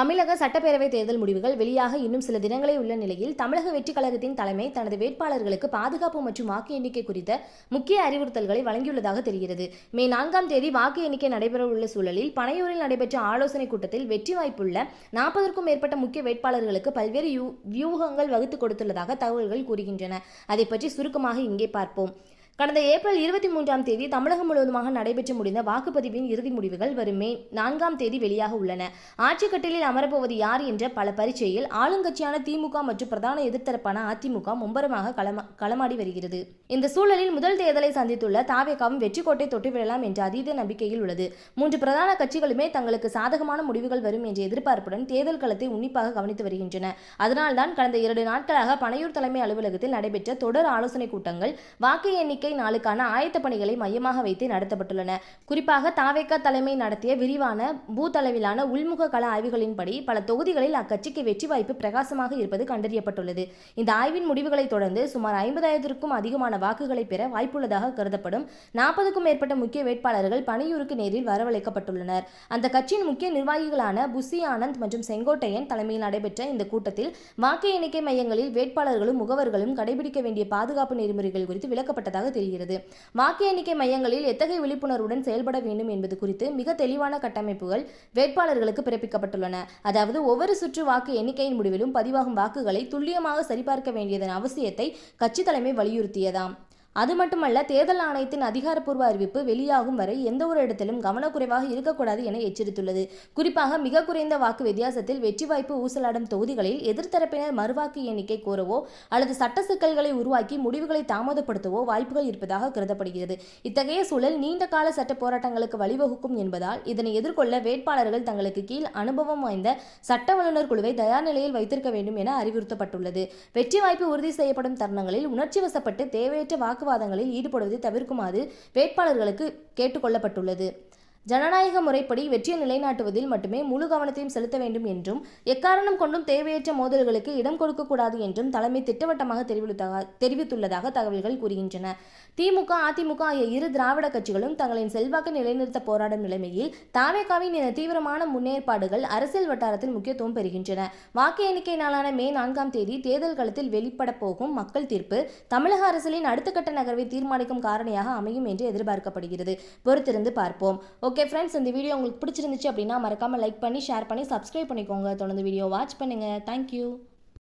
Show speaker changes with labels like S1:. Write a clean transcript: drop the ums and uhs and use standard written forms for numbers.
S1: தமிழக சட்டப்பேரவை தேர்தல் முடிவுகள் வெளியாக இன்னும் சில தினங்களே உள்ள நிலையில் தமிழக வெற்றி கழகத்தின் தலைமை தனது வேட்பாளர்களுக்கு பாதுகாப்பு மற்றும் வாக்கு எண்ணிக்கை குறித்த முக்கிய அறிவுறுத்தல்களை வழங்கியுள்ளதாக தெரிகிறது. மே 4ஆம் தேதி வாக்கு எண்ணிக்கை நடைபெறவுள்ள சூழலில் பனையூரில் நடைபெற்ற ஆலோசனைக் கூட்டத்தில் வெற்றி வாய்ப்புள்ள 40க்கும் மேற்பட்ட முக்கிய வேட்பாளர்களுக்கு பல்வேறு வியூகங்கள் வகுத்து கொடுத்துள்ளதாக தகவல்கள் கூறுகின்றன. அதை பற்றி சுருக்கமாக இங்கே பார்ப்போம். கடந்த ஏப்ரல் 23ஆம் தேதி தமிழகம் முழுவதுமாக நடைபெற்று முடிந்த வாக்குப்பதிவின் இறுதி முடிவுகள் வரும் மே 4ஆம் தேதி வெளியாக உள்ளன. ஆட்சிக்கட்டிலில் அமரப்போவது யார் என்ற பல பரீட்சையில் ஆளுங்கட்சியான திமுக மற்றும் பிரதான எதிர்த்தரப்பான அதிமுக மும்பரமாக களமாடி வருகிறது. இந்த சூழலில் முதல் தேர்தலை சந்தித்துள்ள தாவேகாவும் வெற்றி கோட்டை தொட்டுவிடலாம் என்ற அதீத நம்பிக்கையில் உள்ளது. 3 பிரதான கட்சிகளுமே தங்களுக்கு சாதகமான முடிவுகள் வரும் என்ற எதிர்பார்ப்புடன் தேர்தல் களத்தை உன்னிப்பாக கவனித்து வருகின்றன. அதனால்தான் கடந்த 2 நாட்களாக பனையூர் தலைமை அலுவலகத்தில் நடைபெற்ற தொடர் ஆலோசனைக் கூட்டங்கள் வாக்கு எண்ணிக்கை நாளுக்கான ஆயத்த பணிகளை மையமாக வைத்து நடத்தப்பட்டுள்ளன. குறிப்பாக தாவேகா தலைமை நடத்திய விரிவான பூத் அளவிலான உள்முக கள ஆய்வுகளின்படி பல தொகுதிகளில் அக்கட்சிக்கு வெற்றி வாய்ப்பு பிரகாசமாக இருப்பது கண்டறியப்பட்டுள்ளது. இந்த ஆய்வின் முடிவுகளை தொடர்ந்து சுமார் 50,000க்கும் அதிகமான வாக்குகளை பெற வாய்ப்புள்ளதாக கருதப்படும் 40க்கும் மேற்பட்ட முக்கிய வேட்பாளர்கள் பனையூருக்கு நேரில் வரவழைக்கப்பட்டுள்ளனர். அந்த கட்சியின் முக்கிய நிர்வாகிகளான புசி ஆனந்த் மற்றும் செங்கோட்டையன் தலைமையில் நடைபெற்ற இந்த கூட்டத்தில் வாக்கு எண்ணிக்கை மையங்களில் வேட்பாளர்களும் முகவர்களும் கடைபிடிக்க வேண்டிய பாதுகாப்பு நெறிமுறைகள் குறித்து விளக்கப்பட்டதாக தெரிகிறது. வாக்கு எண்ணிக்கை மையங்களில் எத்தகைய விழிப்புணர்வுடன் செயல்பட வேண்டும் என்பது குறித்து மிக தெளிவான கட்டமைப்புகள் வேட்பாளர்களுக்கு பிறப்பிக்கப்பட்டுள்ளன. அதாவது ஒவ்வொரு சுற்று வாக்கு எண்ணிக்கையின் முடிவிலும் பதிவாகும் வாக்குகளை துல்லியமாக சரிபார்க்க வேண்டியதன் அவசியத்தை கட்சி தலைமை வலியுறுத்தியதாம். அது மட்டுமல்ல, தேர்தல் ஆணையத்தின் அதிகாரப்பூர்வ அறிவிப்பு வெளியாகும் வரை எந்த ஒரு இடத்திலும் கவனக்குறைவாக இருக்கக்கூடாது என எச்சரித்துள்ளது. குறிப்பாக மிக குறைந்த வாக்கு வித்தியாசத்தில் வெற்றி வாய்ப்பு ஊசலாடும் தொகுதிகளில் எதிர்த்தரப்பினர் மறுவாக்கு எண்ணிக்கை கோரவோ அல்லது சட்ட சிக்கல்களை உருவாக்கி முடிவுகளை தாமதப்படுத்தவோ வாய்ப்புகள் இருப்பதாக கருதப்படுகிறது. இத்தகைய சூழல் நீண்ட கால சட்ட போராட்டங்களுக்கு வழிவகுக்கும் என்பதால் இதனை எதிர்கொள்ள வேட்பாளர்கள் தங்களுக்கு கீழ் அனுபவம் வாய்ந்த சட்ட வல்லுநர் குழுவை தயார் நிலையில் வைத்திருக்க வேண்டும் என அறிவுறுத்தப்பட்டுள்ளது. வெற்றி வாய்ப்பு உறுதி செய்யப்படும் தருணங்களில் உணர்ச்சி வசப்பட்டு தேவையற்ற வாக்குவாதங்களில் ஈடுபடுவதை தவிர்க்குமாறு வேட்பாளர்களுக்கு கேட்டுக்கொள்ளப்பட்டுள்ளது. ஜனநாயக முறைப்படி வெற்றியை நிலைநாட்டுவதில் மட்டுமே முழு கவனத்தையும் செலுத்த வேண்டும் என்றும் எக்காரணம் கொண்டும் தேவையற்ற மோதல்களுக்கு இடம் கொடுக்கக்கூடாது என்றும் தலைமை திட்டவட்டமாக தெரிவித்துள்ளதாக தகவல்கள் கூறுகின்றன. திமுக, அதிமுக ஆகிய இரு திராவிட கட்சிகளும் தங்களின் செல்வாக்கு நிலைநிறுத்த போராடும் நிலைமையில் தாவேகாவின் இந்த தீவிரமான முன்னேற்பாடுகள் அரசியல் வட்டாரத்தில் முக்கியத்துவம் பெறுகின்றன. வாக்கு எண்ணிக்கை நாளான மே 4ஆம் தேதி தேர்தல் களத்தில் வெளிப்பட போகும் மக்கள் தீர்ப்பு தமிழக அரசியலின் அடுத்த கட்ட நகர்வை தீர்மானிக்கும் காரணியாக அமையும் என்று எதிர்பார்க்கப்படுகிறது. பொறுத்திருந்து பார்ப்போம். ஓகே ஃப்ரெண்ட்ஸ், இந்த வீடியோ உங்களுக்கு பிடிச்சிருந்துச்சு அப்படின்னா மறக்காமல் லைக் பண்ணி ஷேர் பண்ணி சப்ஸ்கிரைப் பண்ணிக்கோங்க. தொடர்ந்து வீடியோ வாட்ச் பண்ணுங்கள். தேங்க்யூ.